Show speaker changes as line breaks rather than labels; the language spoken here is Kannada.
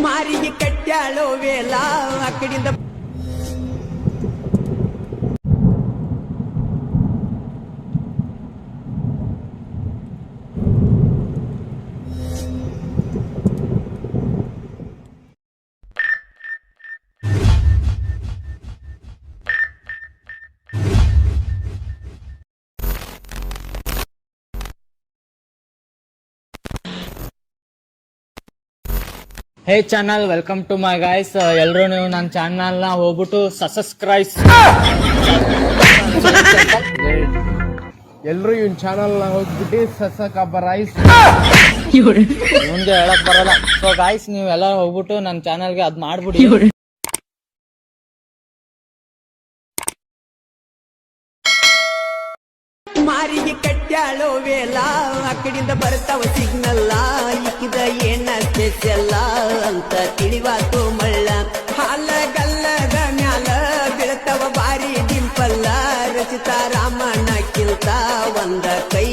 ಮಾರಿಗೆ ಕಟ್ಟ್ಯಾಳೋ ವೇಲ ಆ ಕಡೆಯಿಂದ
hey channel, welcome to my guys. ಎಲ್ಲರೂ ನೀವು ನನ್ನ ಚಾನಲ್ನ ಹೋಗ್ಬಿಟ್ಟು ಸಬ್ಸ್ಕ್ರೈಬ್.
ಎಲ್ರು ಇವನ್ ಚಾನಲ್ ನ ಹೋಗ್ಬಿಟ್ಟು ಸಬ್ಸ್ಕ್ರೈಬ್.
ಮುಂದೆ ಹೇಳಕ್ ಬರಲ್ಲ. ಸೊ ಗೈಸ್, ನೀವೆಲ್ಲ ಹೋಗ್ಬಿಟ್ಟು ನನ್ನ ಚಾನಲ್ಗೆ ಅದ್ ಮಾಡ್ಬಿಡಿ.
ಮಾರಿಗೆ ಕಟ್ಟ್ಯಾಳೋ ವೇಲ ಆ ಕಡೆಯಿಂದ ಬರ್ತಾವ ಸಿಗ್ನಲ್ಲ ಇಕ್ಕಿದ ಏನ ಸ್ಪೆಷಲ್ಲ ಅಂತ ತಿಳಿವಾತು ಮಳ್ಳ. ಹಾಲ ಗಲ್ಲದ ಮ್ಯಾಲ ಬೀಳ್ತಾವ ಬಾರಿ ಡಿಂಪಲ್ಲ. ರಚಿತಾ ರಾಮಣ್ಣಕ್ಕಿಂತ ಒಂದ ಕೈ